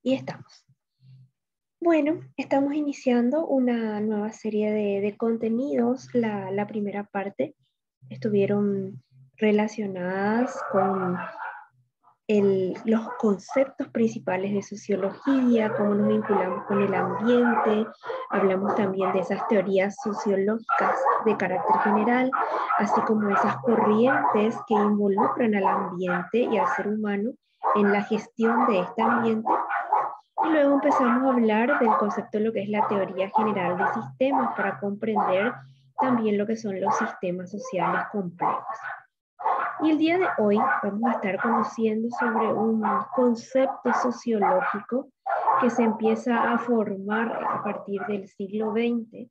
Y estamos. Bueno, estamos iniciando una nueva serie de contenidos. La primera parte estuvieron relacionadas con los conceptos principales de sociología, cómo nos vinculamos con el ambiente. Hablamos también de esas teorías sociológicas de carácter general, así como esas corrientes que involucran al ambiente y al ser humano en la gestión de este ambiente. Y luego empezamos a hablar del concepto de lo que es la teoría general de sistemas para comprender también lo que son los sistemas sociales complejos. Y el día de hoy vamos a estar conociendo sobre un concepto sociológico que se empieza a formar a partir del siglo XX,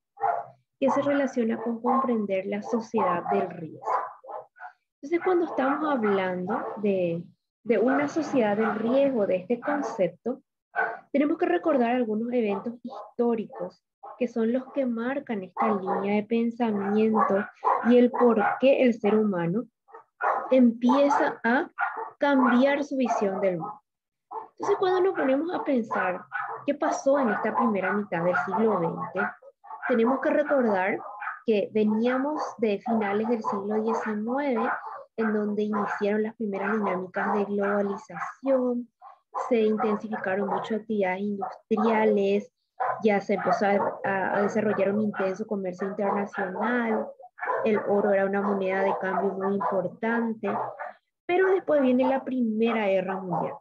que se relaciona con comprender la sociedad del riesgo. Entonces, cuando estamos hablando de una sociedad del riesgo, de este concepto, tenemos que recordar algunos eventos históricos que son los que marcan esta línea de pensamiento y el por qué el ser humano empieza a cambiar su visión del mundo. Entonces, cuando nos ponemos a pensar qué pasó en esta primera mitad del siglo XX, tenemos que recordar que veníamos de finales del siglo XIX, en donde iniciaron las primeras dinámicas de globalización, se intensificaron mucho actividades industriales, ya se empezó a desarrollar un intenso comercio internacional, el oro era una moneda de cambio muy importante, pero después viene la Primera Guerra Mundial.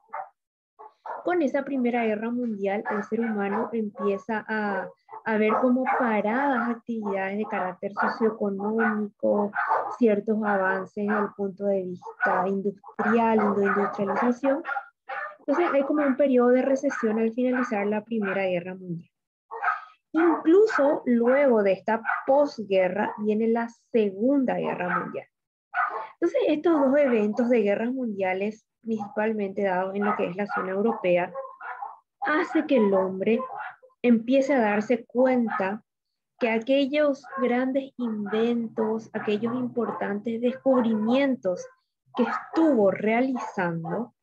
Con esa Primera Guerra Mundial, el ser humano empieza a ver como paradas actividades de carácter socioeconómico, ciertos avances desde el punto de vista industrial, de industrialización. Entonces hay como un periodo de recesión al finalizar la Primera Guerra Mundial. Incluso luego de esta posguerra viene la Segunda Guerra Mundial. Entonces estos dos eventos de guerras mundiales, principalmente dados en lo que es la zona europea, hace que el hombre empiece a darse cuenta que aquellos grandes inventos, aquellos importantes descubrimientos que estuvo realizando,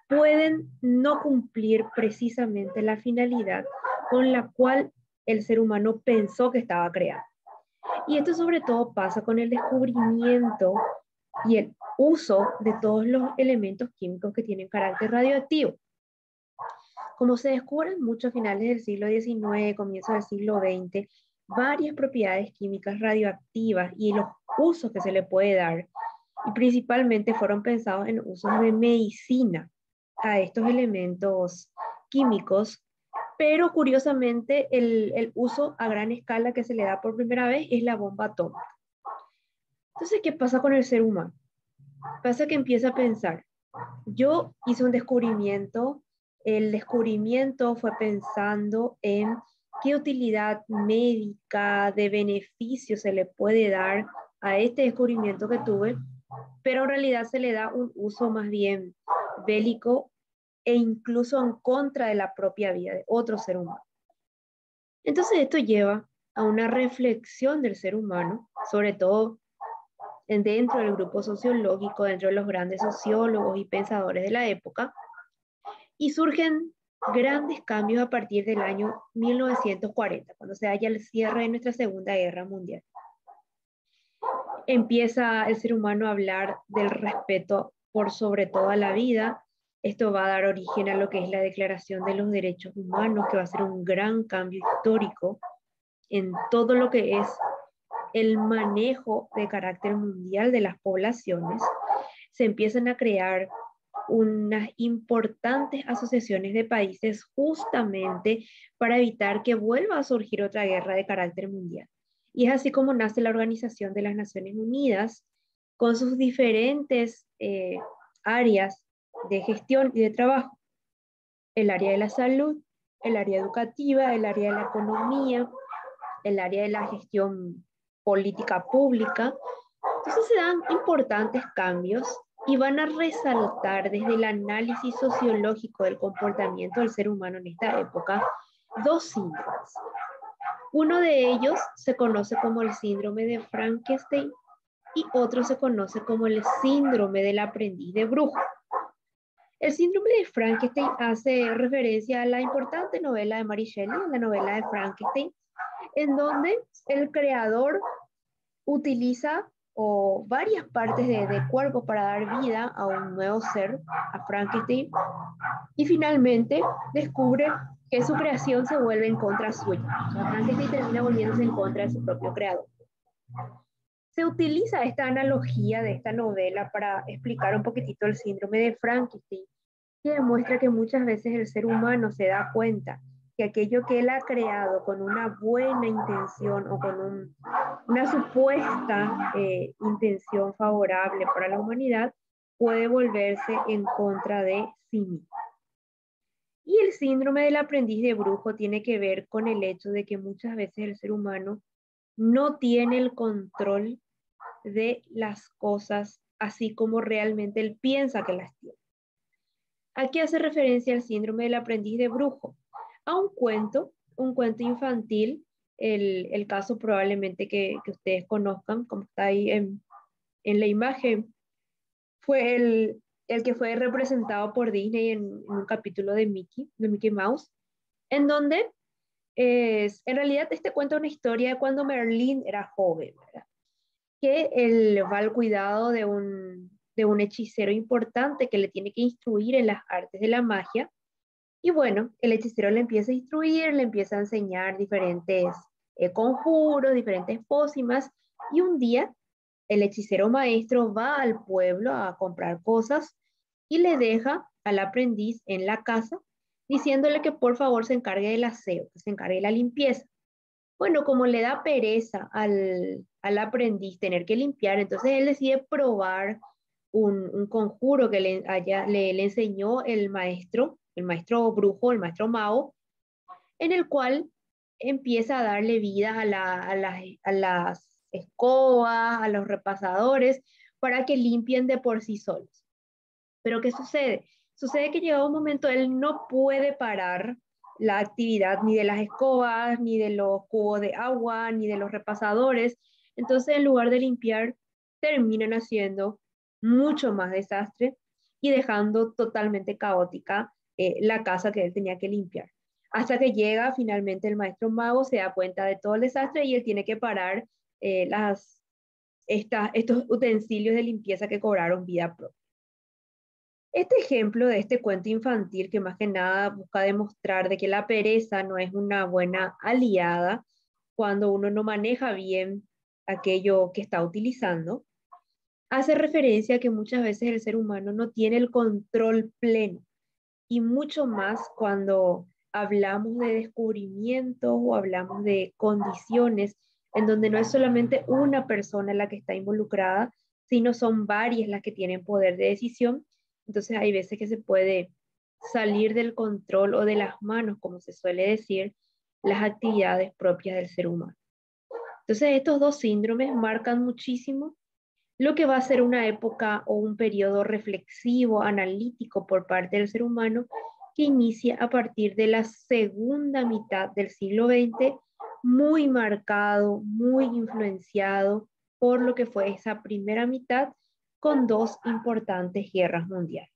pueden no cumplir precisamente la finalidad con la cual el ser humano pensó que estaba creado. Y esto sobre todo pasa con el descubrimiento y el uso de todos los elementos químicos que tienen carácter radioactivo. Como se descubren mucho a finales del siglo XIX, comienzo del siglo XX, varias propiedades químicas radioactivas y los usos que se le puede dar, y principalmente fueron pensados en usos de medicina a estos elementos químicos, pero curiosamente el uso a gran escala que se le da por primera vez es la bomba atómica. Entonces, ¿qué pasa con el ser humano? Pasa que empieza a pensar, yo hice un descubrimiento, el descubrimiento fue pensando en qué utilidad médica, de beneficio se le puede dar a este descubrimiento que tuve, pero en realidad se le da un uso más bien bélico e incluso en contra de la propia vida de otro ser humano. Entonces esto lleva a una reflexión del ser humano, sobre todo dentro del grupo sociológico, dentro de los grandes sociólogos y pensadores de la época, y surgen grandes cambios a partir del año 1940, cuando se halla el cierre de nuestra Segunda Guerra Mundial. Empieza el ser humano a hablar del respeto por sobre toda la vida. Esto va a dar origen a lo que es la Declaración de los Derechos Humanos, que va a ser un gran cambio histórico en todo lo que es el manejo de carácter mundial de las poblaciones. Se empiezan a crear unas importantes asociaciones de países justamente para evitar que vuelva a surgir otra guerra de carácter mundial. Y es así como nace la Organización de las Naciones Unidas, con sus diferentes áreas de gestión y de trabajo. El área de la salud, el área educativa, el área de la economía, el área de la gestión política pública. Entonces se dan importantes cambios y van a resaltar desde el análisis sociológico del comportamiento del ser humano en esta época dos síndromes. Uno de ellos se conoce como el síndrome de Frankenstein y otro se conoce como el síndrome del aprendiz de brujo. El síndrome de Frankenstein hace referencia a la importante novela de Mary Shelley, la novela de Frankenstein, en donde el creador utiliza o varias partes de cuerpo para dar vida a un nuevo ser, a Frankenstein, y finalmente descubre que su creación se vuelve en contra suya. O sea, Frankenstein termina volviéndose en contra de su propio creador. Se utiliza esta analogía de esta novela para explicar un poquitito el síndrome de Frankenstein, que demuestra que muchas veces el ser humano se da cuenta que aquello que él ha creado con una buena intención o con una supuesta intención favorable para la humanidad puede volverse en contra de sí mismo. Y el síndrome del aprendiz de brujo tiene que ver con el hecho de que muchas veces el ser humano no tiene el control de las cosas así como realmente él piensa que las tiene. Aquí hace referencia al síndrome del aprendiz de brujo, a un cuento infantil, el caso probablemente que ustedes conozcan, como está ahí en la imagen, fue el que fue representado por Disney en un capítulo de Mickey Mouse, en donde en realidad este cuenta una historia de cuando Merlín era joven, ¿verdad? Que él va al cuidado de un hechicero importante que le tiene que instruir en las artes de la magia. Y bueno, el hechicero le empieza a instruir, le empieza a enseñar diferentes conjuros, diferentes pócimas. Y un día el hechicero maestro va al pueblo a comprar cosas y le deja al aprendiz en la casa diciéndole que por favor se encargue del aseo, que se encargue de la limpieza. Bueno, como le da pereza al aprendiz tener que limpiar, entonces él decide probar un conjuro que le enseñó el maestro brujo, el maestro mago, en el cual empieza a darle vida a las escobas, a los repasadores, para que limpien de por sí solos. Pero ¿qué sucede? Sucede que llegado un momento él no puede parar la actividad ni de las escobas, ni de los cubos de agua, ni de los repasadores. Entonces, en lugar de limpiar, terminan haciendo mucho más desastre y dejando totalmente caótica la casa que él tenía que limpiar. Hasta que llega finalmente el maestro mago, se da cuenta de todo el desastre y él tiene que parar estos utensilios de limpieza que cobraron vida propia. Este ejemplo de este cuento infantil que más que nada busca demostrar de que la pereza no es una buena aliada cuando uno no maneja bien aquello que está utilizando, hace referencia a que muchas veces el ser humano no tiene el control pleno y mucho más cuando hablamos de descubrimientos o hablamos de condiciones en donde no es solamente una persona la que está involucrada, sino son varias las que tienen poder de decisión. Entonces hay veces que se puede salir del control o de las manos, como se suele decir, las actividades propias del ser humano. Entonces estos dos síndromes marcan muchísimo lo que va a ser una época o un periodo reflexivo, analítico por parte del ser humano que inicia a partir de la segunda mitad del siglo XX, muy marcado, muy influenciado por lo que fue esa primera mitad con dos importantes guerras mundiales.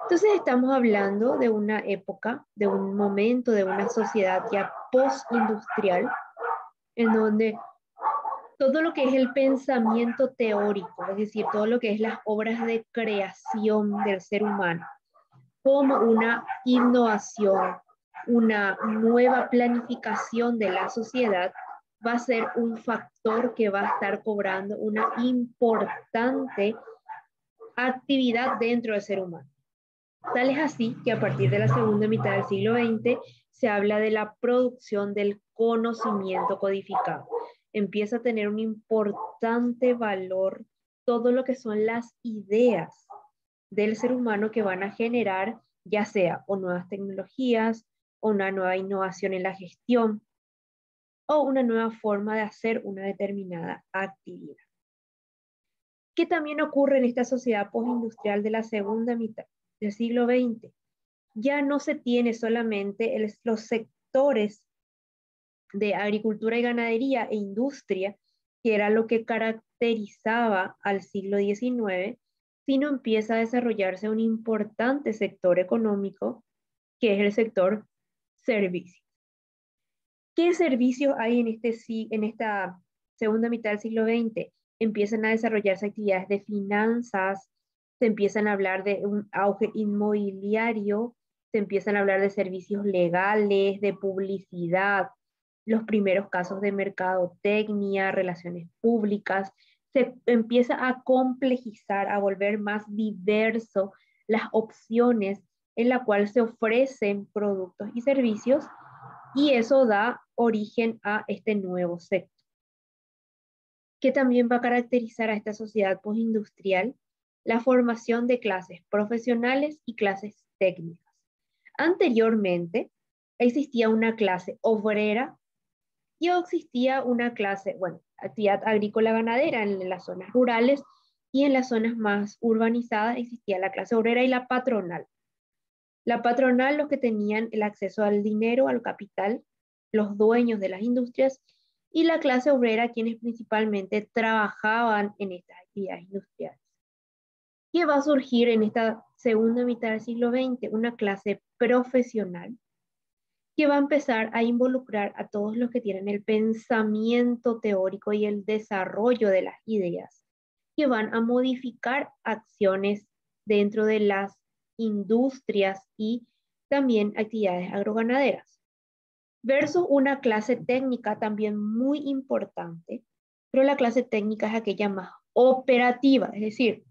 Entonces estamos hablando de una época, de un momento, de una sociedad ya postindustrial, en donde todo lo que es el pensamiento teórico, es decir, todo lo que es las obras de creación del ser humano, como una innovación, una nueva planificación de la sociedad, va a ser un factor que va a estar cobrando una importante actividad dentro del ser humano. Tal es así que a partir de la segunda mitad del siglo XX se habla de la producción del conocimiento codificado. Empieza a tener un importante valor todo lo que son las ideas del ser humano que van a generar ya sea o nuevas tecnologías, o una nueva innovación en la gestión, o una nueva forma de hacer una determinada actividad. ¿Qué también ocurre en esta sociedad postindustrial de la segunda mitad del siglo XX? Ya no se tiene solamente los sectores de agricultura y ganadería e industria, que era lo que caracterizaba al siglo XIX, sino empieza a desarrollarse un importante sector económico, que es el sector servicios. ¿Qué servicios hay en esta segunda mitad del siglo XX? Empiezan a desarrollarse actividades de finanzas, se empiezan a hablar de un auge inmobiliario, se empiezan a hablar de servicios legales, de publicidad, los primeros casos de mercadotecnia, relaciones públicas. Se empieza a complejizar, a volver más diverso las opciones en la cual se ofrecen productos y servicios, y eso da origen a este nuevo sector, que también va a caracterizar a esta sociedad postindustrial: la formación de clases profesionales y clases técnicas. Anteriormente existía una clase obrera y existía una clase, bueno, actividad agrícola ganadera en las zonas rurales, y en las zonas más urbanizadas existía la clase obrera y la patronal. La patronal, los que tenían el acceso al dinero, al capital, los dueños de las industrias, y la clase obrera, quienes principalmente trabajaban en estas actividades industriales. ¿Qué va a surgir en esta segunda mitad del siglo XX? Una clase profesional que va a empezar a involucrar a todos los que tienen el pensamiento teórico y el desarrollo de las ideas, que van a modificar acciones dentro de las industrias y también actividades agroganaderas, versus una clase técnica también muy importante, pero la clase técnica es aquella más operativa, es decir,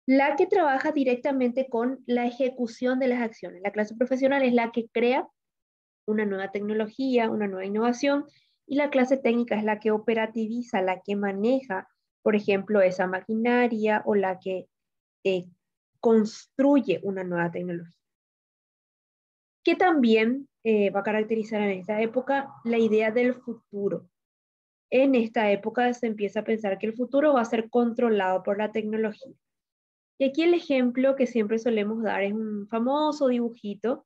la que trabaja directamente con la ejecución de las acciones. La clase profesional es la que crea una nueva tecnología, una nueva innovación, y la clase técnica es la que operativiza, la que maneja, por ejemplo, esa maquinaria, o la que eh, construye una nueva tecnología. Que también va a caracterizar en esta época la idea del futuro. En esta época se empieza a pensar que el futuro va a ser controlado por la tecnología. Y aquí el ejemplo que siempre solemos dar es un famoso dibujito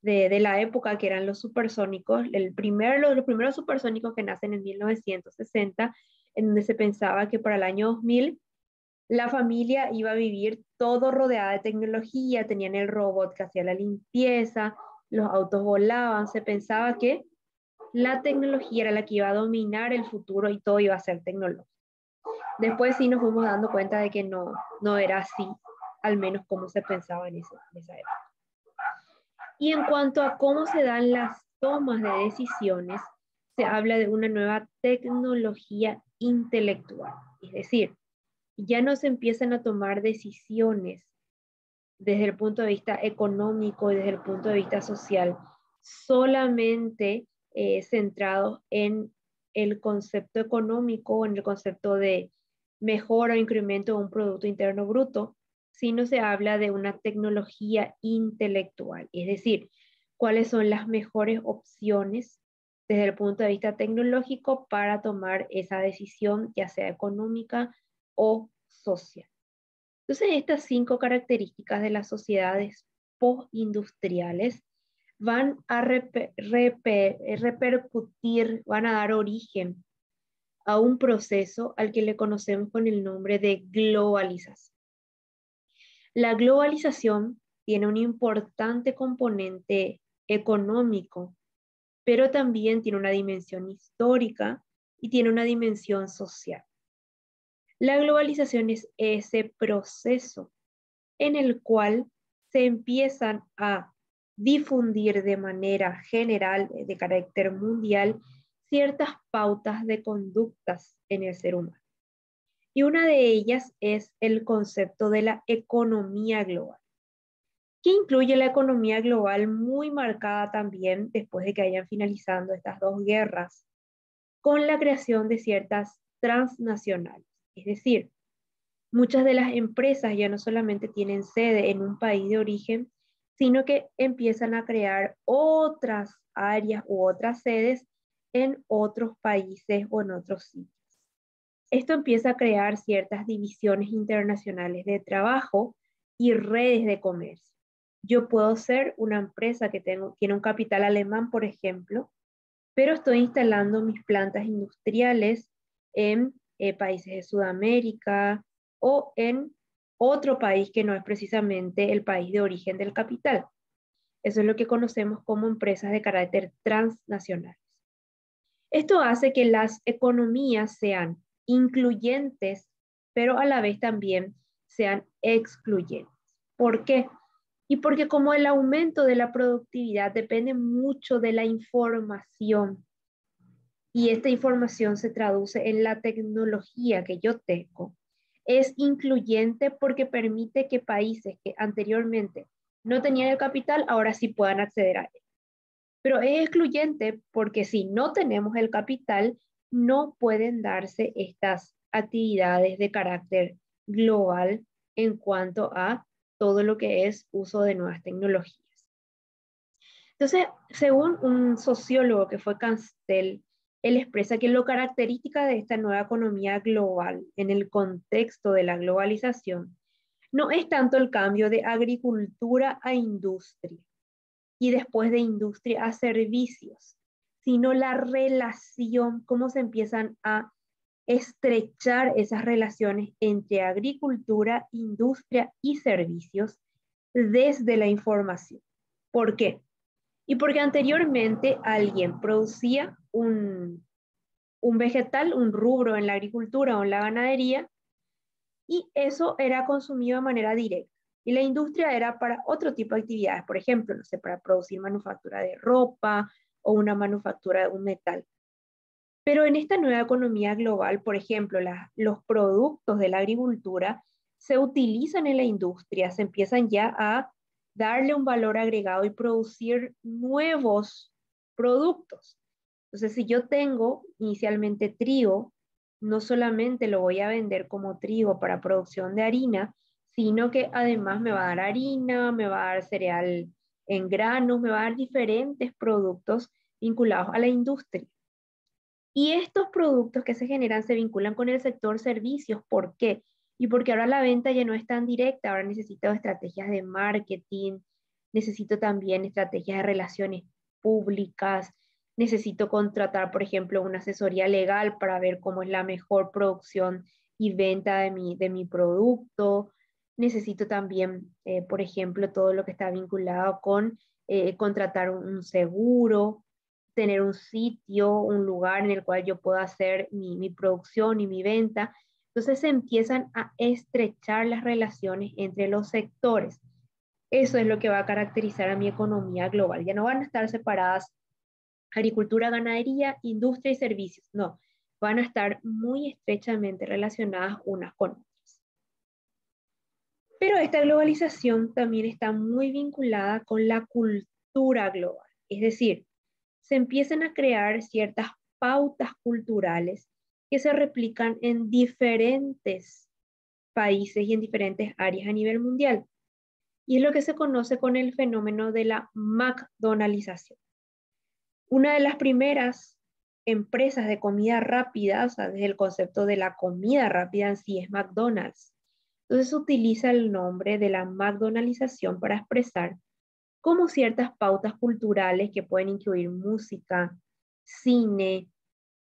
de la época, que eran los supersónicos, los primeros supersónicos que nacen en 1960, en donde se pensaba que para el año 2000 la familia iba a vivir todo rodeada de tecnología, tenían el robot que hacía la limpieza, los autos volaban, se pensaba que la tecnología era la que iba a dominar el futuro y todo iba a ser tecnológico. Después sí nos fuimos dando cuenta de que no era así, al menos como se pensaba en esa época. Y en cuanto a cómo se dan las tomas de decisiones, se habla de una nueva tecnología intelectual. Es decir, ya no se empiezan a tomar decisiones desde el punto de vista económico y desde el punto de vista social, solamente centrados en el concepto económico, en el concepto de mejora o incremento de un Producto Interno Bruto, sino se habla de una tecnología intelectual, es decir, cuáles son las mejores opciones desde el punto de vista tecnológico para tomar esa decisión, ya sea económica o social. Entonces, estas 5 características de las sociedades postindustriales van a repercutir, van a dar origen a un proceso al que le conocemos con el nombre de globalización. La globalización tiene un importante componente económico, pero también tiene una dimensión histórica y tiene una dimensión social. La globalización es ese proceso en el cual se empiezan a difundir de manera general, de carácter mundial, ciertas pautas de conductas en el ser humano. Y una de ellas es el concepto de la economía global, que incluye la economía global muy marcada también después de que hayan finalizado estas 2 guerras, con la creación de ciertas transnacionales. Es decir, muchas de las empresas ya no solamente tienen sede en un país de origen, sino que empiezan a crear otras áreas u otras sedes en otros países o en otros sitios. Esto empieza a crear ciertas divisiones internacionales de trabajo y redes de comercio. Yo puedo ser una empresa que tiene un capital alemán, por ejemplo, pero estoy instalando mis plantas industriales en países de Sudamérica o en otro país que no es precisamente el país de origen del capital. Eso es lo que conocemos como empresas de carácter transnacional. Esto hace que las economías sean incluyentes, pero a la vez también sean excluyentes. ¿Por qué? Y porque como el aumento de la productividad depende mucho de la información y esta información se traduce en la tecnología que yo tengo, es incluyente porque permite que países que anteriormente no tenían el capital ahora sí puedan acceder a él. Pero es excluyente porque si no tenemos el capital, no pueden darse estas actividades de carácter global en cuanto a todo lo que es uso de nuevas tecnologías. Entonces, según un sociólogo que fue Castell, él expresa que lo característica de esta nueva economía global en el contexto de la globalización no es tanto el cambio de agricultura a industria, y después de industria a servicios, sino la relación, cómo se empiezan a estrechar esas relaciones entre agricultura, industria y servicios desde la información. ¿Por qué? Y porque anteriormente alguien producía un vegetal, un rubro en la agricultura o en la ganadería, y eso era consumido de manera directa. Y la industria era para otro tipo de actividades, por ejemplo, no sé, para producir manufactura de ropa o una manufactura de un metal. Pero en esta nueva economía global, por ejemplo, los productos de la agricultura se utilizan en la industria, se empiezan ya a darle un valor agregado y producir nuevos productos. Entonces, si yo tengo inicialmente trigo, no solamente lo voy a vender como trigo para producción de harina, sino que además me va a dar harina, me va a dar cereal en granos, me va a dar diferentes productos vinculados a la industria. Y estos productos que se generan se vinculan con el sector servicios. ¿Por qué? Y porque ahora la venta ya no es tan directa, ahora necesito estrategias de marketing, necesito también estrategias de relaciones públicas, necesito contratar, por ejemplo, una asesoría legal para ver cómo es la mejor producción y venta de mi producto. Necesito también, por ejemplo, todo lo que está vinculado con contratar un seguro, tener un sitio, un lugar en el cual yo pueda hacer mi producción y mi venta. Entonces se empiezan a estrechar las relaciones entre los sectores. Eso es lo que va a caracterizar a mi economía global. Ya no van a estar separadas agricultura, ganadería, industria y servicios. No, van a estar muy estrechamente relacionadas unas con otras. Pero esta globalización también está muy vinculada con la cultura global. Es decir, se empiezan a crear ciertas pautas culturales que se replican en diferentes países y en diferentes áreas a nivel mundial. Y es lo que se conoce con el fenómeno de la McDonaldización. Una de las primeras empresas de comida rápida, o sea, desde el concepto de la comida rápida en sí, es McDonald's. Entonces se utiliza el nombre de la McDonaldización para expresar como ciertas pautas culturales que pueden incluir música, cine,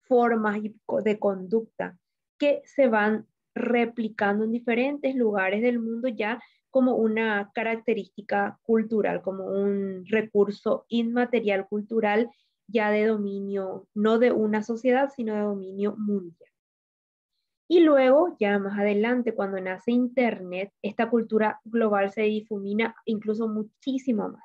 formas de conducta que se van replicando en diferentes lugares del mundo ya como una característica cultural, como un recurso inmaterial cultural ya de dominio, no de una sociedad, sino de dominio mundial. Y luego, ya más adelante, cuando nace Internet, esta cultura global se difumina incluso muchísimo más.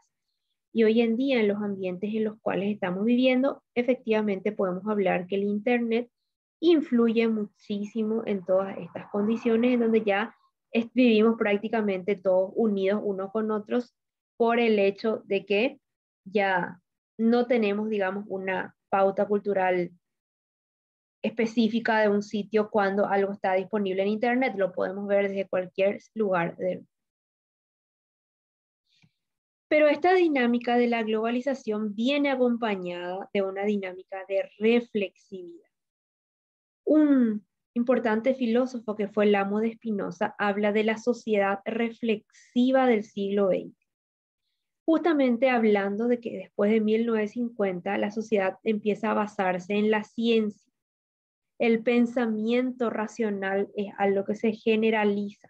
Y hoy en día, en los ambientes en los cuales estamos viviendo, efectivamente podemos hablar que el Internet influye muchísimo en todas estas condiciones en donde ya vivimos prácticamente todos unidos unos con otros por el hecho de que ya no tenemos, digamos, una pauta cultural específica de un sitio cuando algo está disponible en Internet, lo podemos ver desde cualquier lugar del. Pero esta dinámica de la globalización viene acompañada de una dinámica de reflexividad. Un importante filósofo que fue Lamo de Spinoza habla de la sociedad reflexiva del siglo XX, justamente hablando de que después de 1950 la sociedad empieza a basarse en la ciencia. El pensamiento racional es algo que se generaliza.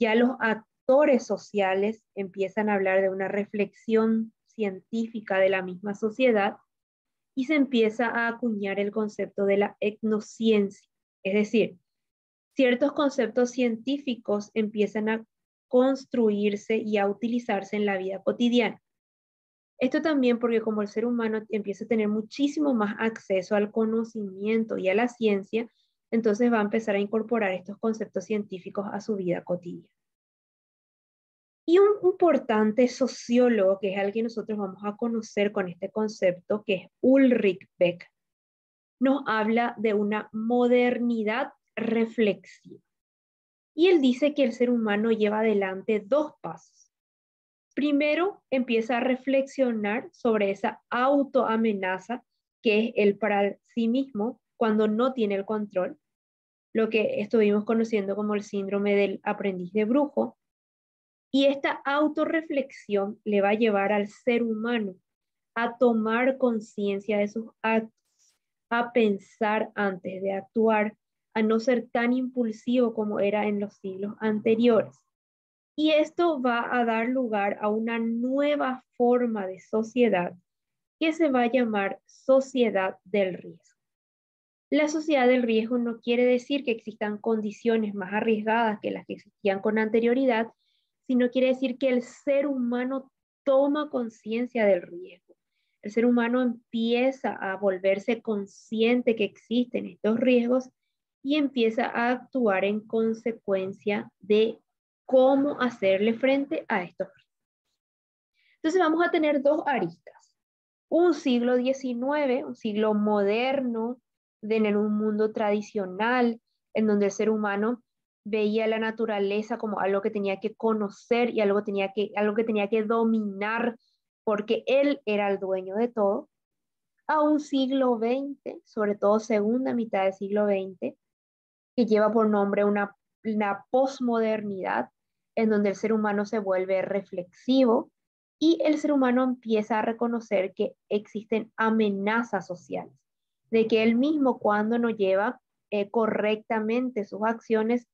Ya los actores sociales empiezan a hablar de una reflexión científica de la misma sociedad y se empieza a acuñar el concepto de la etnociencia. Es decir, ciertos conceptos científicos empiezan a construirse y a utilizarse en la vida cotidiana. Esto también porque como el ser humano empieza a tener muchísimo más acceso al conocimiento y a la ciencia, entonces va a empezar a incorporar estos conceptos científicos a su vida cotidiana. Y un importante sociólogo, que es al que nosotros vamos a conocer con este concepto, que es Ulrich Beck, nos habla de una modernidad reflexiva. Y él dice que el ser humano lleva adelante dos pasos. Primero, empieza a reflexionar sobre esa autoamenaza que es él para sí mismo cuando no tiene el control, lo que estuvimos conociendo como el síndrome del aprendiz de brujo. Y esta autorreflexión le va a llevar al ser humano a tomar conciencia de sus actos, a pensar antes de actuar, a no ser tan impulsivo como era en los siglos anteriores. Y esto va a dar lugar a una nueva forma de sociedad que se va a llamar sociedad del riesgo. La sociedad del riesgo no quiere decir que existan condiciones más arriesgadas que las que existían con anterioridad, sino quiere decir que el ser humano toma conciencia del riesgo. El ser humano empieza a volverse consciente que existen estos riesgos y empieza a actuar en consecuencia de cómo hacerle frente a estos riesgos. Entonces vamos a tener dos aristas. Un siglo XIX, un siglo moderno, en un mundo tradicional, en donde el ser humano veía la naturaleza como algo que tenía que conocer y algo que tenía que dominar porque él era el dueño de todo, a un siglo XX, sobre todo segunda mitad del siglo XX, que lleva por nombre una posmodernidad, en donde el ser humano se vuelve reflexivo y el ser humano empieza a reconocer que existen amenazas sociales, de que él mismo cuando no lleva correctamente sus acciones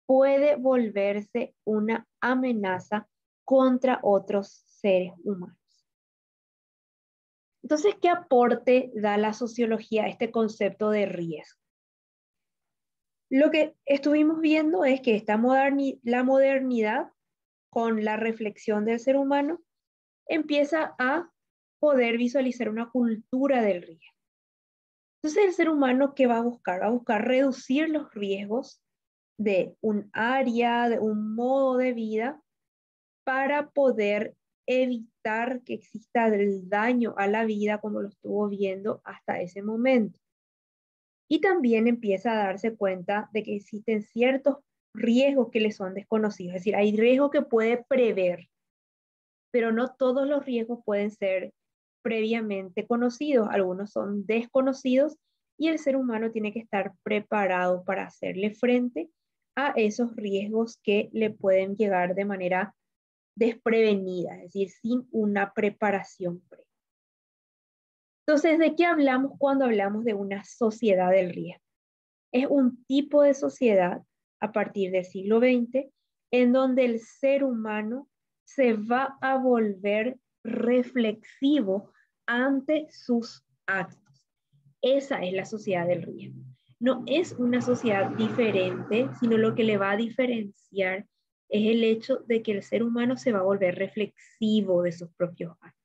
puede volverse una amenaza contra otros seres humanos. Entonces, ¿qué aporte da la sociología a este concepto de riesgo? Lo que estuvimos viendo es que la modernidad con la reflexión del ser humano empieza a poder visualizar una cultura del riesgo. Entonces el ser humano, ¿qué va a buscar? Va a buscar reducir los riesgos de un área, de un modo de vida, para poder evitar que exista el daño a la vida como lo estuvo viendo hasta ese momento. Y también empieza a darse cuenta de que existen ciertos riesgos que le son desconocidos. Es decir, hay riesgos que puede prever, pero no todos los riesgos pueden ser previamente conocidos. Algunos son desconocidos y el ser humano tiene que estar preparado para hacerle frente a esos riesgos que le pueden llegar de manera desprevenida, es decir, sin una preparación previa. Entonces, ¿de qué hablamos cuando hablamos de una sociedad del riesgo? Es un tipo de sociedad a partir del siglo XX en donde el ser humano se va a volver reflexivo ante sus actos. Esa es la sociedad del riesgo. No es una sociedad diferente, sino lo que le va a diferenciar es el hecho de que el ser humano se va a volver reflexivo de sus propios actos.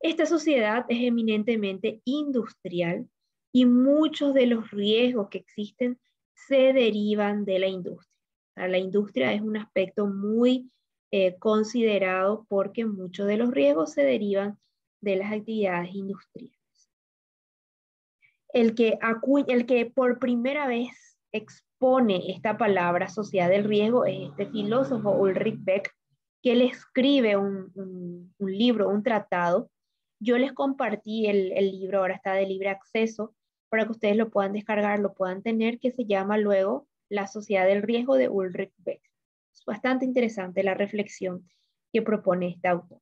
Esta sociedad es eminentemente industrial y muchos de los riesgos que existen se derivan de la industria. O sea, la industria es un aspecto muy considerado porque muchos de los riesgos se derivan de las actividades industriales. El que por primera vez expone esta palabra sociedad del riesgo es este filósofo Ulrich Beck, que él escribe un libro, un tratado. Yo les compartí el libro, ahora está de libre acceso, para que ustedes lo puedan descargar, lo puedan tener, que se llama luego La Sociedad del Riesgo de Ulrich Beck. Es bastante interesante la reflexión que propone este autor.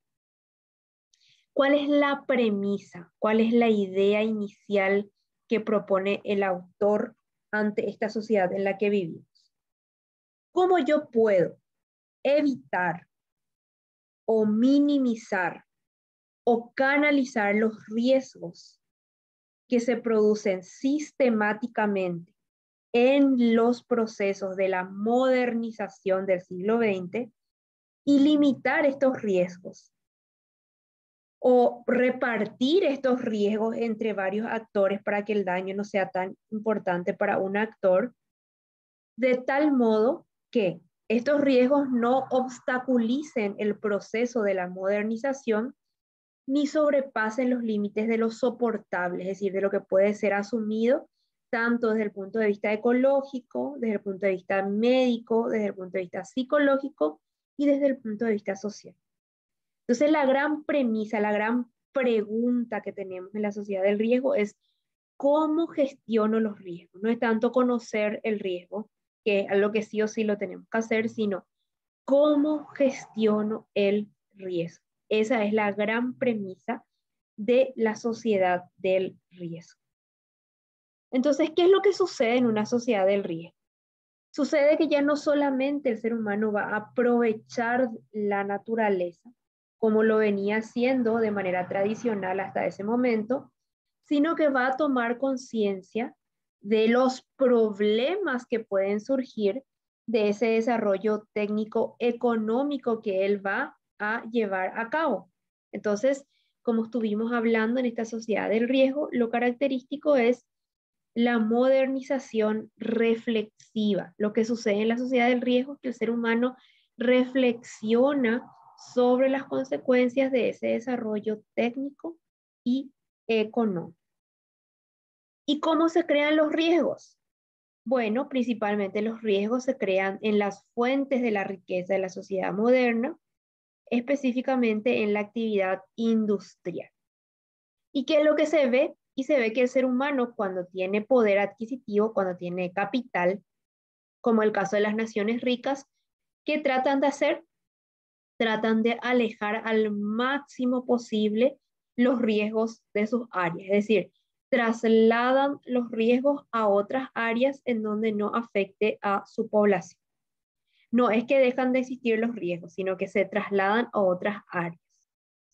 ¿Cuál es la premisa? ¿Cuál es la idea inicial que propone el autor ante esta sociedad en la que vivimos? ¿Cómo yo puedo evitar o minimizar o canalizar los riesgos que se producen sistemáticamente en los procesos de la modernización del siglo XX y limitar estos riesgos o repartir estos riesgos entre varios actores para que el daño no sea tan importante para un actor, de tal modo que estos riesgos no obstaculicen el proceso de la modernización ni sobrepasen los límites de lo soportable, es decir, de lo que puede ser asumido tanto desde el punto de vista ecológico, desde el punto de vista médico, desde el punto de vista psicológico y desde el punto de vista social. Entonces, la gran premisa, la gran pregunta que tenemos en la sociedad del riesgo es cómo gestiono los riesgos. No es tanto conocer el riesgo, que es algo que sí o sí lo tenemos que hacer, sino cómo gestiono el riesgo. Esa es la gran premisa de la sociedad del riesgo. Entonces, ¿qué es lo que sucede en una sociedad del riesgo? Sucede que ya no solamente el ser humano va a aprovechar la naturaleza, como lo venía haciendo de manera tradicional hasta ese momento, sino que va a tomar conciencia de los problemas que pueden surgir de ese desarrollo técnico económico que él va a llevar a cabo. Entonces, como estuvimos hablando en esta sociedad del riesgo, lo característico es la modernización reflexiva. Lo que sucede en la sociedad del riesgo es que el ser humano reflexiona sobre las consecuencias de ese desarrollo técnico y económico. ¿Y cómo se crean los riesgos? Bueno, principalmente los riesgos se crean en las fuentes de la riqueza de la sociedad moderna, específicamente en la actividad industrial. ¿Y qué es lo que se ve? Y se ve que el ser humano cuando tiene poder adquisitivo, cuando tiene capital, como el caso de las naciones ricas, ¿qué tratan de hacer? Tratan de alejar al máximo posible los riesgos de sus áreas, es decir, trasladan los riesgos a otras áreas en donde no afecte a su población. No es que dejan de existir los riesgos, sino que se trasladan a otras áreas.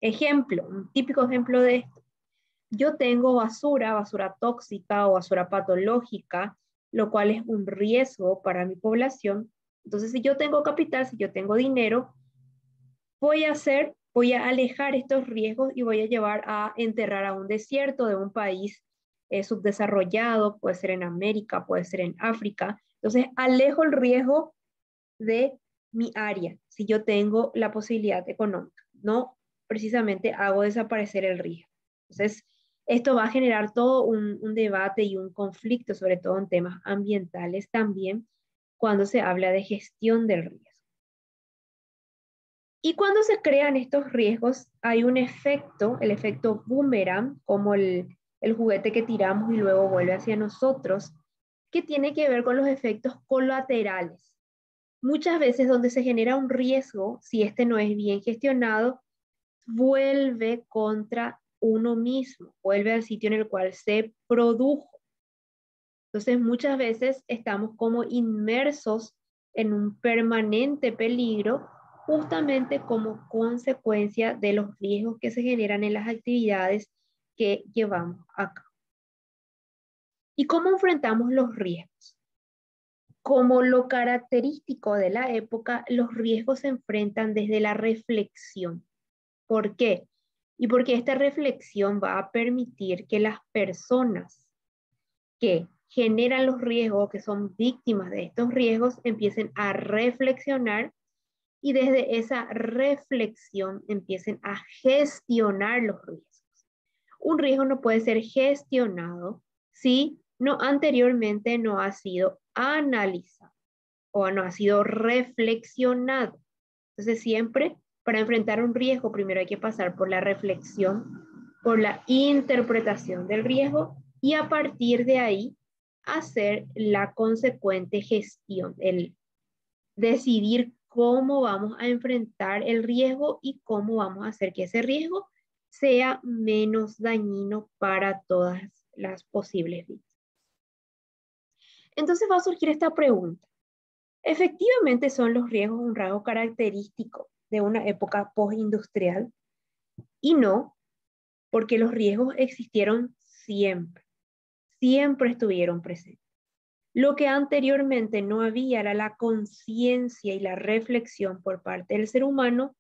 Ejemplo, un típico ejemplo de esto. Yo tengo basura, basura tóxica o basura patológica, lo cual es un riesgo para mi población. Entonces, si yo tengo capital, si yo tengo dinero, voy a alejar estos riesgos y voy a llevar a enterrar a un desierto de un país subdesarrollado, puede ser en América, puede ser en África. Entonces, alejo el riesgo de mi área si yo tengo la posibilidad económica. No precisamente hago desaparecer el riesgo. Entonces, esto va a generar todo un debate y un conflicto, sobre todo en temas ambientales también, cuando se habla de gestión del riesgo. Y cuando se crean estos riesgos, hay un efecto, el efecto boomerang, como el juguete que tiramos y luego vuelve hacia nosotros, que tiene que ver con los efectos colaterales. Muchas veces donde se genera un riesgo, si este no es bien gestionado, vuelve contra uno mismo, vuelve al sitio en el cual se produjo. Entonces muchas veces estamos como inmersos en un permanente peligro justamente como consecuencia de los riesgos que se generan en las actividades que llevamos a cabo. ¿Y cómo enfrentamos los riesgos? Como lo característico de la época, los riesgos se enfrentan desde la reflexión. ¿Por qué? Y porque esta reflexión va a permitir que las personas que generan los riesgos, que son víctimas de estos riesgos, empiecen a reflexionar y desde esa reflexión empiecen a gestionar los riesgos. Un riesgo no puede ser gestionado si no anteriormente no ha sido analizado o no ha sido reflexionado. Entonces siempre para enfrentar un riesgo primero hay que pasar por la reflexión, por la interpretación del riesgo y a partir de ahí hacer la consecuente gestión, el decidir cómo vamos a enfrentar el riesgo y cómo vamos a hacer que ese riesgo sea menos dañino para todas las posibles víctimas. Entonces va a surgir esta pregunta. Efectivamente son los riesgos un rasgo característico de una época postindustrial y no porque los riesgos existieron siempre, siempre estuvieron presentes. Lo que anteriormente no había era la conciencia y la reflexión por parte del ser humano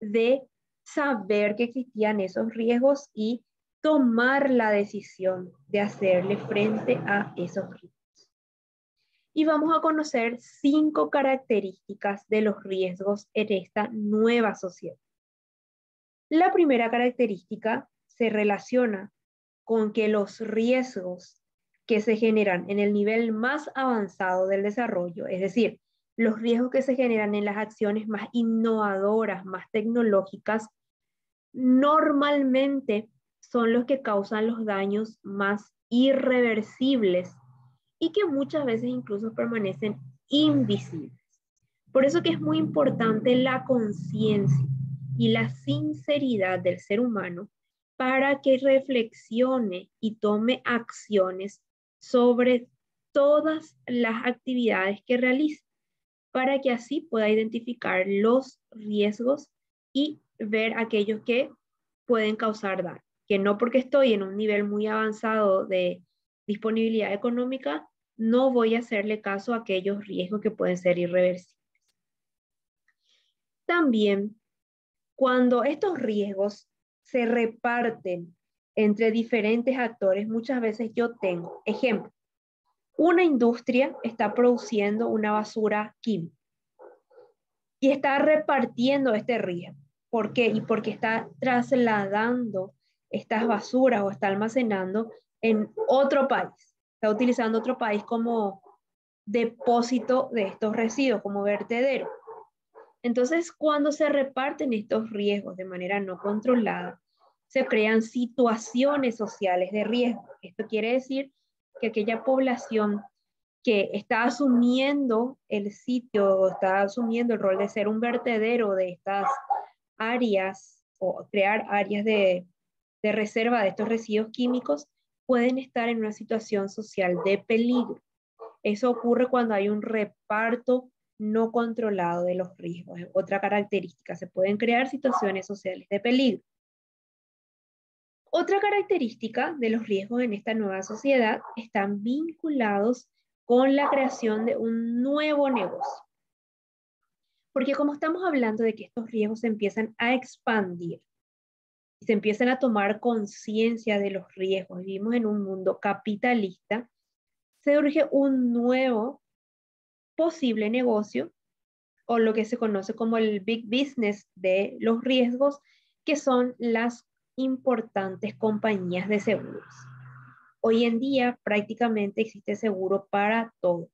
de saber que existían esos riesgos y tomar la decisión de hacerle frente a esos riesgos. Y vamos a conocer 5 características de los riesgos en esta nueva sociedad. La primera característica se relaciona con que los riesgos que se generan en el nivel más avanzado del desarrollo, es decir, los riesgos que se generan en las acciones más innovadoras, más tecnológicas, normalmente son los que causan los daños más irreversibles y que muchas veces incluso permanecen invisibles. Por eso que es muy importante la conciencia y la sinceridad del ser humano para que reflexione y tome acciones sobre todas las actividades que realiza, para que así pueda identificar los riesgos y ver aquellos que pueden causar daño. Que no porque estoy en un nivel muy avanzado de disponibilidad económica, no voy a hacerle caso a aquellos riesgos que pueden ser irreversibles. También, cuando estos riesgos se reparten entre diferentes actores, muchas veces yo tengo, ejemplo, una industria está produciendo una basura química y está repartiendo este riesgo. ¿Por qué? Y porque está trasladando estas basuras o está almacenando en otro país. Está utilizando otro país como depósito de estos residuos, como vertedero. Entonces, cuando se reparten estos riesgos de manera no controlada, se crean situaciones sociales de riesgo. Esto quiere decir que aquella población que está asumiendo el sitio, está asumiendo el rol de ser un vertedero de estas áreas o crear áreas de reserva de estos residuos químicos, pueden estar en una situación social de peligro. Eso ocurre cuando hay un reparto no controlado de los riesgos. Es otra característica, se pueden crear situaciones sociales de peligro. Otra característica de los riesgos en esta nueva sociedad están vinculados con la creación de un nuevo negocio. Porque como estamos hablando de que estos riesgos se empiezan a expandir, se empiezan a tomar conciencia de los riesgos, vivimos en un mundo capitalista, se urge un nuevo posible negocio o lo que se conoce como el big business de los riesgos, que son las importantes compañías de seguros. Hoy en día prácticamente existe seguro para todo.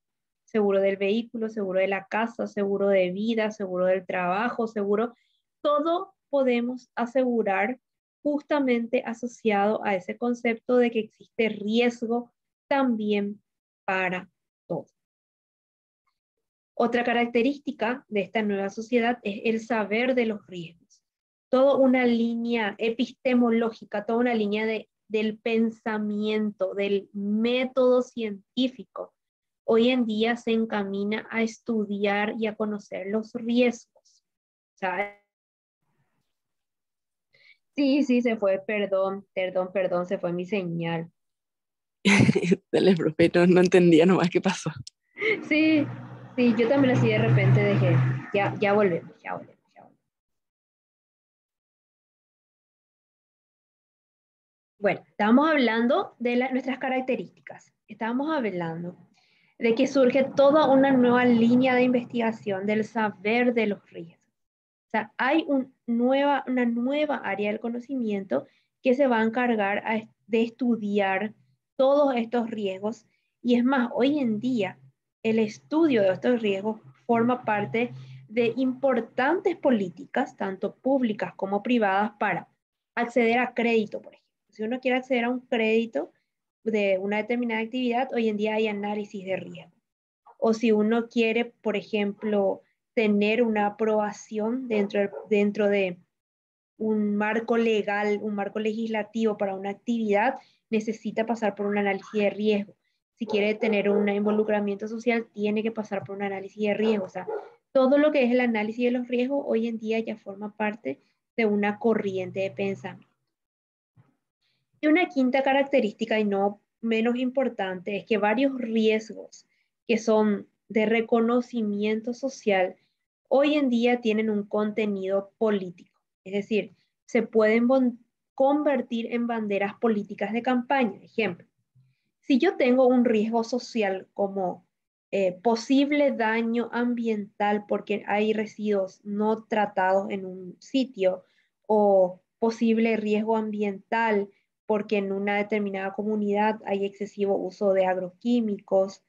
Seguro del vehículo, seguro de la casa, seguro de vida, seguro del trabajo, seguro. Todo podemos asegurar justamente asociado a ese concepto de que existe riesgo también para todo. Otra característica de esta nueva sociedad es el saber de los riesgos. Toda una línea epistemológica, toda una línea del pensamiento, del método científico, hoy en día se encamina a estudiar y a conocer los riesgos. ¿Sabes? Sí, sí, se fue, perdón, se fue mi señal. Dale, profe, no entendía nomás qué pasó. Sí, sí, yo también así de repente dejé, ya volvemos, ya volvemos. Bueno, estábamos hablando de nuestras características. Estábamos hablando de que surge toda una nueva línea de investigación del saber de los riesgos. O sea, hay una nueva área del conocimiento que se va a encargar de estudiar todos estos riesgos. Y es más, hoy en día el estudio de estos riesgos forma parte de importantes políticas, tanto públicas como privadas, para acceder a crédito, por ejemplo. Si uno quiere acceder a un crédito de una determinada actividad, hoy en día hay análisis de riesgo. O si uno quiere, por ejemplo, tener una aprobación dentro de un marco legal, un marco legislativo para una actividad, necesita pasar por un análisis de riesgo. si quiere tener un involucramiento social, tiene que pasar por un análisis de riesgo. O sea, todo lo que es el análisis de los riesgos hoy en día ya forma parte de una corriente de pensamiento. Y una quinta característica, y no menos importante, es que varios riesgos que son de reconocimiento social hoy en día tienen un contenido político. Es decir, se pueden convertir en banderas políticas de campaña. Ejemplo, si yo tengo un riesgo social como posible daño ambiental porque hay residuos no tratados en un sitio o posible riesgo ambiental porque en una determinada comunidad hay excesivo uso de agroquímicos.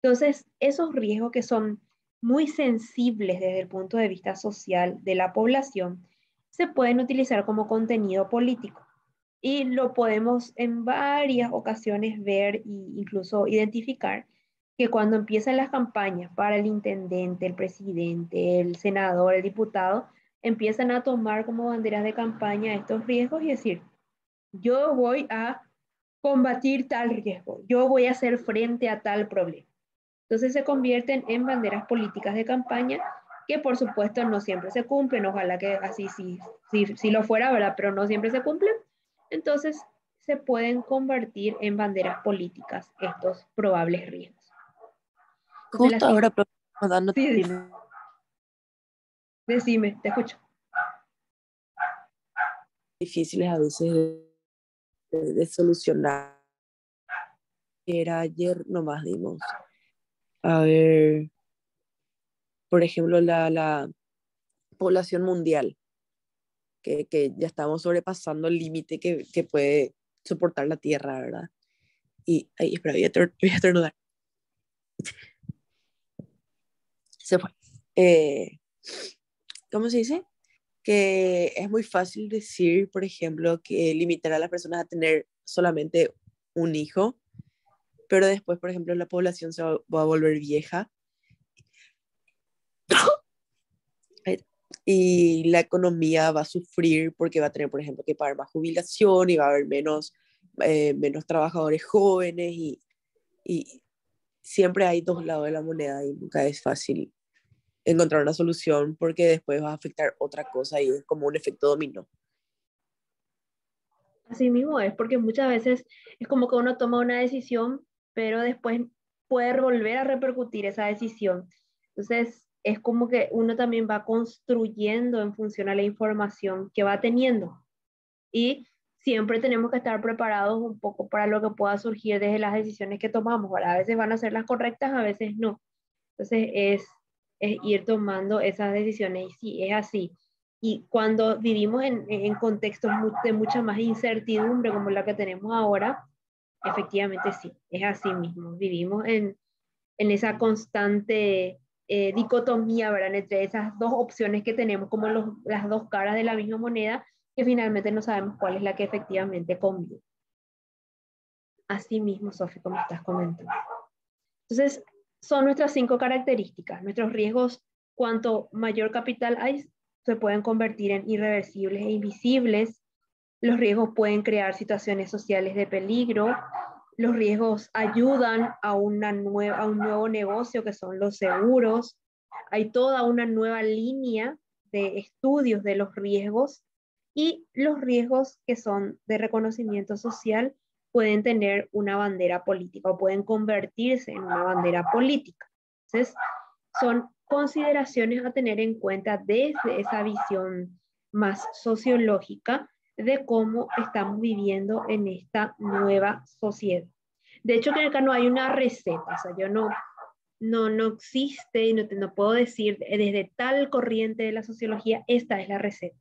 Entonces, esos riesgos que son muy sensibles desde el punto de vista social de la población se pueden utilizar como contenido político. Y lo podemos en varias ocasiones ver e incluso identificar que cuando empiezan las campañas para el intendente, el presidente, el senador, el diputado, empiezan a tomar como banderas de campaña estos riesgos y decir, yo voy a combatir tal riesgo, yo voy a hacer frente a tal problema. Entonces se convierten en banderas políticas de campaña que por supuesto no siempre se cumplen, ojalá que así sí lo fuera, ¿verdad? Pero no siempre se cumplen. Entonces se pueden convertir en banderas políticas estos probables riesgos. Entonces, Justo ahora, dando sí, tiene decime, te escucho. difíciles a veces de solucionar. Era ayer nomás dimos. A ver, por ejemplo, la población mundial, que ya estamos sobrepasando el límite que puede soportar la Tierra, ¿verdad? Y, ay, espera, voy a estornudar. Se fue. Eh, ¿Cómo se dice? Que es muy fácil decir, por ejemplo, que limitar a las personas a tener solamente un hijo, pero después, por ejemplo, la población va a volver vieja y la economía va a sufrir porque va a tener, por ejemplo, que pagar más jubilación y va a haber menos trabajadores jóvenes y siempre hay dos lados de la moneda y nunca es fácil encontrar una solución porque después va a afectar otra cosa y es como un efecto dominó. Así mismo es, porque muchas veces es como que uno toma una decisión, pero después puede volver a repercutir esa decisión. Entonces, es como que uno también va construyendo en función a la información que va teniendo. Y siempre tenemos que estar preparados un poco para lo que pueda surgir desde las decisiones que tomamos. ¿Verdad? A veces van a ser las correctas, a veces no. Entonces, es ir tomando esas decisiones. Y sí, es así. Y cuando vivimos en contextos de mucha más incertidumbre como la que tenemos ahora, efectivamente sí, es así mismo. Vivimos en esa constante dicotomía, ¿verdad? Entre esas dos opciones que tenemos, como las dos caras de la misma moneda, que finalmente no sabemos cuál es la que efectivamente conviene. Así mismo, Sofi, como estás comentando. Entonces, son nuestras 5 características. Nuestros riesgos, cuanto mayor capital hay, se pueden convertir en irreversibles e invisibles. Los riesgos pueden crear situaciones sociales de peligro. Los riesgos ayudan a un nuevo negocio que son los seguros. Hay toda una nueva línea de estudios de los riesgos y los riesgos que son de reconocimiento social pueden tener una bandera política o pueden convertirse en una bandera política. Entonces, son consideraciones a tener en cuenta desde esa visión más sociológica de cómo estamos viviendo en esta nueva sociedad. De hecho, que acá no hay una receta, o sea, yo no existe y no puedo decir desde tal corriente de la sociología, esta es la receta.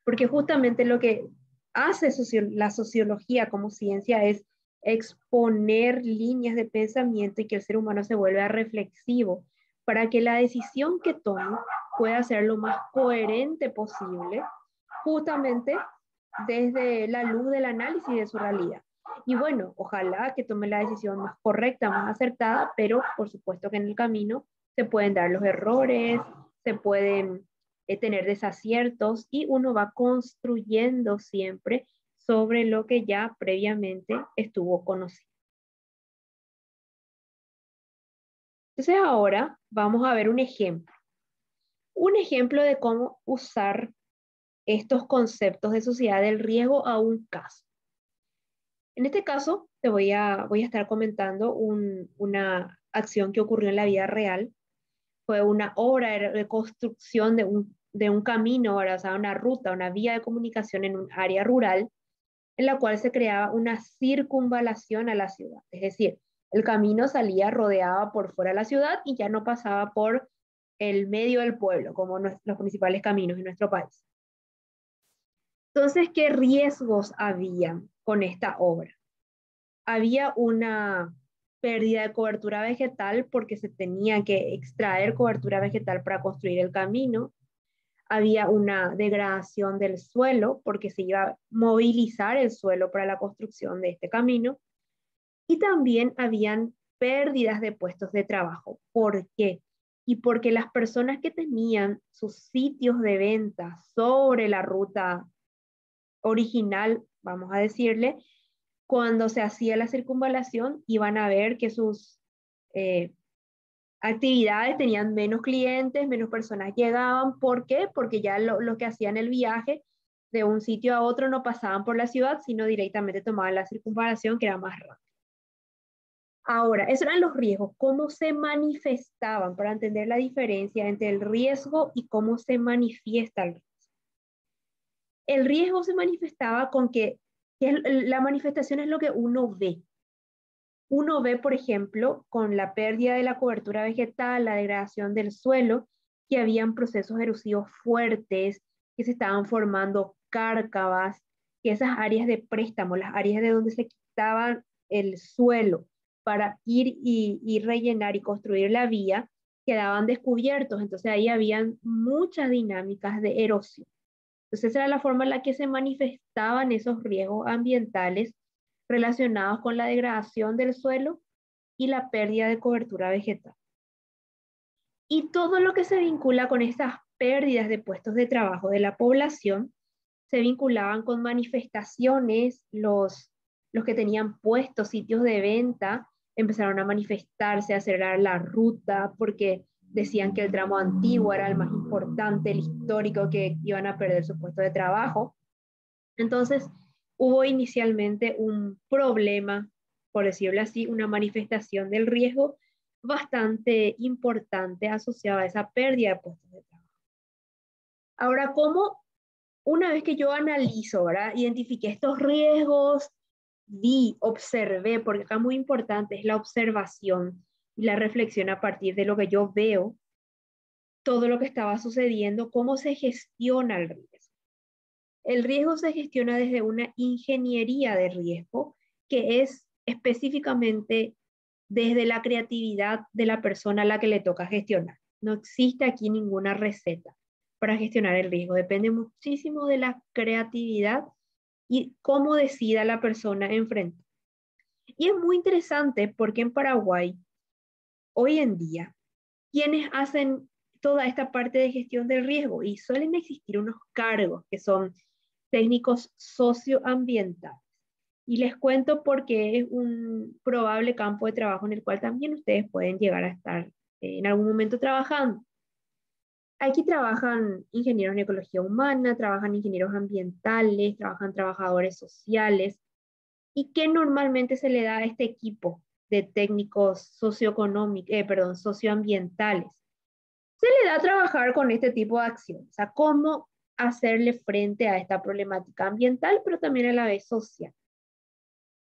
Porque justamente lo que hace la sociología como ciencia es exponer líneas de pensamiento y que el ser humano se vuelva reflexivo para que la decisión que tome pueda ser lo más coherente posible, justamente desde la luz del análisis de su realidad. Y bueno, ojalá que tome la decisión más correcta, más acertada, pero por supuesto que en el camino se pueden dar los errores, se pueden tener desaciertos y uno va construyendo siempre sobre lo que ya previamente estuvo conocido. Entonces ahora vamos a ver un ejemplo de cómo usar estos conceptos de sociedad del riesgo a un caso. En este caso, voy a estar comentando una acción que ocurrió en la vida real. Fue una obra de construcción de un camino, o sea, una ruta, una vía de comunicación en un área rural, en la cual se creaba una circunvalación a la ciudad. Es decir, el camino salía rodeaba por fuera de la ciudad y ya no pasaba por el medio del pueblo, como los principales caminos en nuestro país. Entonces, ¿qué riesgos había con esta obra? Había una pérdida de cobertura vegetal porque se tenía que extraer cobertura vegetal para construir el camino. Había una degradación del suelo porque se iba a movilizar el suelo para la construcción de este camino. Y también habían pérdidas de puestos de trabajo. ¿Por qué? Y porque las personas que tenían sus sitios de venta sobre la ruta original, vamos a decirle, cuando se hacía la circunvalación, iban a ver que sus eh, actividades tenían menos clientes, menos personas llegaban. ¿Por qué? Porque ya lo que hacían el viaje de un sitio a otro no pasaban por la ciudad, sino directamente tomaban la circunvalación, que era más rápido. Ahora, esos eran los riesgos, cómo se manifestaban para entender la diferencia entre el riesgo y cómo se manifiesta el riesgo. El riesgo se manifestaba con la manifestación es lo que uno ve. Uno ve, por ejemplo, con la pérdida de la cobertura vegetal, la degradación del suelo, que habían procesos erosivos fuertes, que se estaban formando cárcavas, que esas áreas de préstamo, las áreas de donde se quitaban el suelo para ir y rellenar y construir la vía, quedaban descubiertos. Entonces ahí habían muchas dinámicas de erosión. Entonces esa era la forma en la que se manifestaban esos riesgos ambientales relacionados con la degradación del suelo y la pérdida de cobertura vegetal. Y todo lo que se vincula con estas pérdidas de puestos de trabajo de la población se vinculaban con manifestaciones. Los que tenían puestos, sitios de venta, empezaron a manifestarse, a acelerar la ruta, porque decían que el tramo antiguo era el más importante, el histórico, que iban a perder su puesto de trabajo. Entonces, hubo inicialmente un problema, por decirlo así, una manifestación del riesgo bastante importante asociada a esa pérdida de puestos de trabajo. Ahora, ¿cómo una vez que yo analizo, ¿verdad? Identifiqué estos riesgos, observé, porque acá muy importante es la observación y la reflexión a partir de lo que yo veo, todo lo que estaba sucediendo, cómo se gestiona el riesgo? El riesgo se gestiona desde una ingeniería de riesgo, que es específicamente desde la creatividad de la persona a la que le toca gestionar. No existe aquí ninguna receta para gestionar el riesgo. Depende muchísimo de la creatividad y cómo decida la persona enfrentar. Y es muy interesante porque en Paraguay, hoy en día, quienes hacen toda esta parte de gestión del riesgo, y suelen existir unos cargos que son técnicos socioambientales. Y les cuento porque es un probable campo de trabajo en el cual también ustedes pueden llegar a estar en algún momento trabajando. Aquí trabajan ingenieros en ecología humana, trabajan ingenieros ambientales, trabajan trabajadores sociales, y que normalmente se le da a este equipo de técnicos socioambientales. Se le da a trabajar con este tipo de acciones, o sea, cómo hacerle frente a esta problemática ambiental, pero también a la vez social.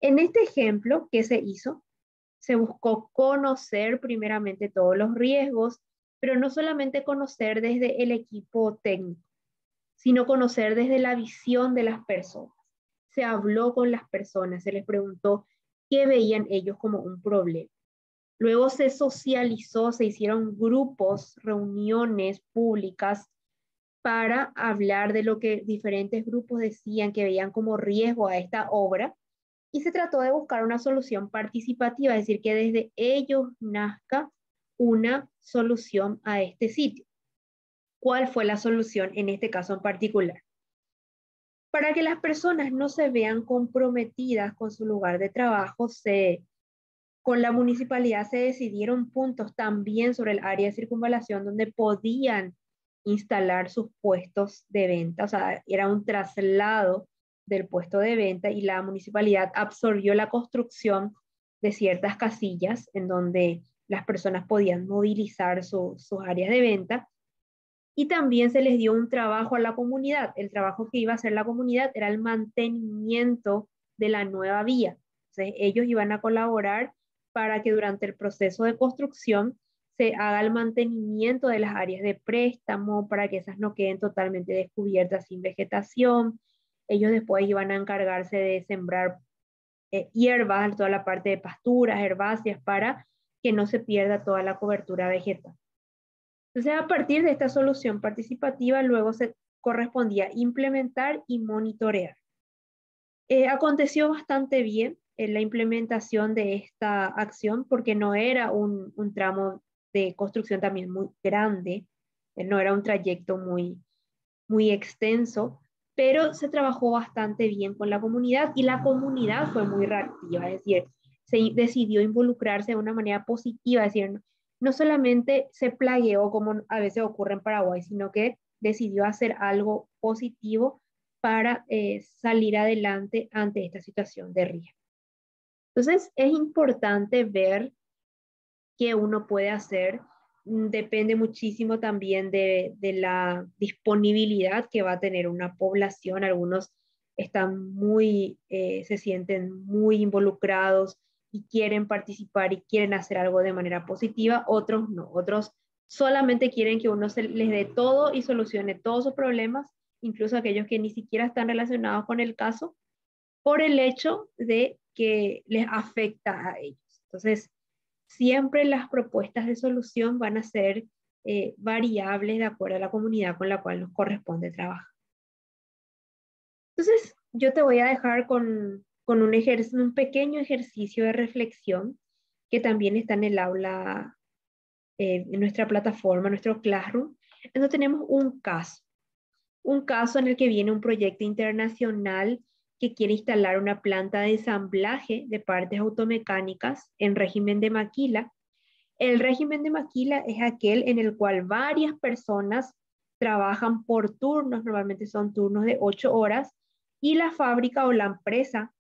En este ejemplo, ¿qué se hizo? Se buscó conocer primeramente todos los riesgos, pero no solamente conocer desde el equipo técnico, sino conocer desde la visión de las personas. Se habló con las personas, se les preguntó qué veían ellos como un problema. Luego se socializó, se hicieron grupos, reuniones públicas para hablar de lo que diferentes grupos decían que veían como riesgo a esta obra, y se trató de buscar una solución participativa, es decir, que desde ellos nazca una solución a este sitio. ¿Cuál fue la solución en este caso en particular? Para que las personas no se vean comprometidas con su lugar de trabajo, se con la municipalidad se decidieron puntos también sobre el área de circunvalación donde podían instalar sus puestos de venta, o sea, era un traslado del puesto de venta y la municipalidad absorbió la construcción de ciertas casillas en donde las personas podían movilizar sus áreas de venta y también se les dio un trabajo a la comunidad. El trabajo que iba a hacer la comunidad era el mantenimiento de la nueva vía. Entonces, ellos iban a colaborar para que durante el proceso de construcción se haga el mantenimiento de las áreas de préstamo, para que esas no queden totalmente descubiertas sin vegetación. Ellos después iban a encargarse de sembrar hierbas, toda la parte de pasturas, herbáceas, para que no se pierda toda la cobertura vegetal. Entonces, a partir de esta solución participativa, luego se correspondía implementar y monitorear. Aconteció bastante bien en la implementación de esta acción porque no era un tramo de construcción también muy grande, no era un trayecto muy extenso, pero se trabajó bastante bien con la comunidad y la comunidad fue muy reactiva, es decir, se decidió involucrarse de una manera positiva, es decir, no solamente se plagueó como a veces ocurre en Paraguay, sino que decidió hacer algo positivo para salir adelante ante esta situación de riesgo. Entonces, es importante ver qué uno puede hacer. Depende muchísimo también de la disponibilidad que va a tener una población. Algunos están se sienten muy involucrados y quieren participar y quieren hacer algo de manera positiva, otros no, otros solamente quieren que uno les dé todo y solucione todos sus problemas, incluso aquellos que ni siquiera están relacionados con el caso, por el hecho de que les afecta a ellos. Entonces, siempre las propuestas de solución van a ser variables de acuerdo a la comunidad con la cual nos corresponde trabajar. Entonces, yo te voy a dejar con un pequeño ejercicio de reflexión que también está en el aula, en nuestra plataforma, nuestro Classroom, en donde tenemos un caso en el que viene un proyecto internacional que quiere instalar una planta de ensamblaje de partes automecánicas en régimen de maquila. El régimen de maquila es aquel en el cual varias personas trabajan por turnos, normalmente son turnos de 8 horas, y la fábrica o la empresa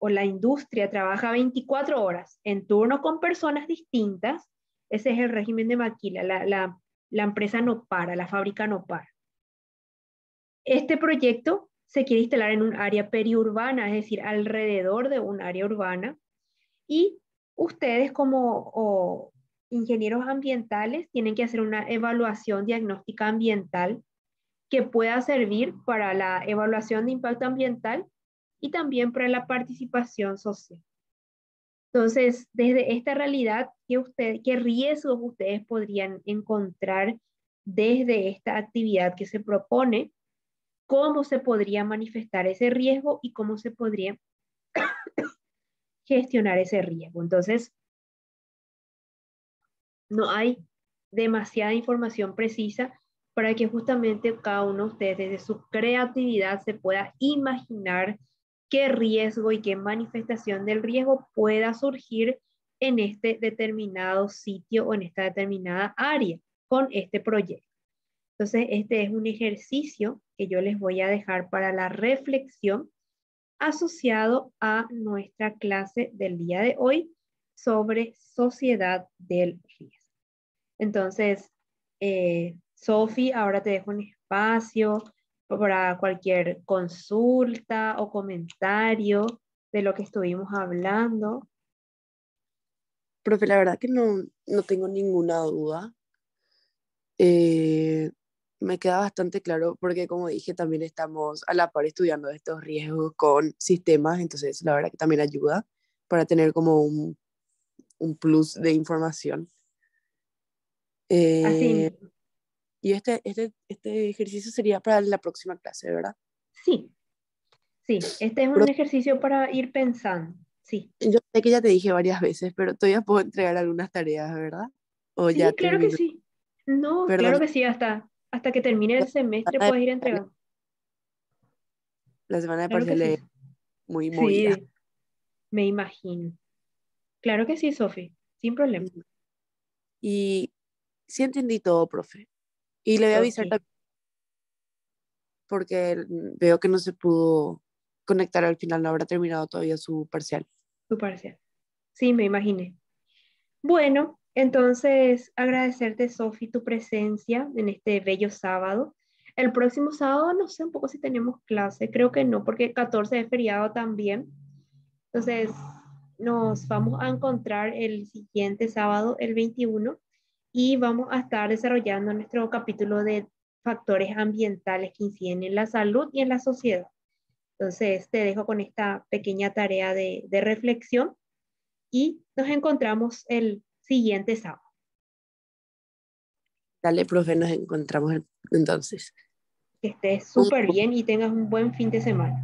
o la industria trabaja 24 horas en turno con personas distintas. Ese es el régimen de maquila. La empresa no para, la fábrica no para. Este proyecto se quiere instalar en un área periurbana, es decir, alrededor de un área urbana, y ustedes como ingenieros ambientales tienen que hacer una evaluación diagnóstica ambiental que pueda servir para la evaluación de impacto ambiental y también para la participación social. Entonces, desde esta realidad, ¿qué riesgos ustedes podrían encontrar desde esta actividad que se propone? ¿Cómo se podría manifestar ese riesgo y cómo se podría gestionar ese riesgo? Entonces, no hay demasiada información precisa para que justamente cada uno de ustedes desde su creatividad se pueda imaginar qué riesgo y qué manifestación del riesgo pueda surgir en este determinado sitio o en esta determinada área con este proyecto. Entonces, este es un ejercicio que yo les voy a dejar para la reflexión asociado a nuestra clase del día de hoy sobre sociedad del riesgo. Entonces, Sofi, ahora te dejo un espacio para cualquier consulta o comentario de lo que estuvimos hablando. Profe, la verdad que no tengo ninguna duda. Eh, Me queda bastante claro porque, como dije, también estamos a la par estudiando estos riesgos con sistemas, entonces la verdad que también ayuda para tener como un plus de información. Así Eh, mismo. y este ejercicio sería para la próxima clase, ¿verdad? Sí, sí, este es Pero un ejercicio para ir pensando. Sí, yo sé que ya te dije varias veces, pero todavía puedo entregar algunas tareas, ¿verdad? O ya sí, claro que termino. sí. No, claro Perdón, que sí, hasta que termine el semestre puedes ir entregando. la semana de Claro que parciales sí. es muy movida. Sí, me imagino. Claro que sí, Sofi, sin problema. Ujú. Y sí entendí todo, profe. Y le voy a Ok, avisar también porque veo que no se pudo conectar al final, no habrá terminado todavía su parcial. tu parcial. Sí, me imaginé. Bueno, entonces agradecerte, Sofi, tu presencia en este bello sábado. El próximo sábado, no sé un poco si tenemos clase, creo que no, porque el 14 es feriado también. Entonces, nos vamos a encontrar el siguiente sábado, el 21, y vamos a estar desarrollando nuestro capítulo de factores ambientales que inciden en la salud y en la sociedad. Entonces, te dejo con esta pequeña tarea de reflexión y nos encontramos el siguiente sábado. Dale, profe, nos encontramos entonces. Que estés Un súper bien y tengas un buen fin de semana.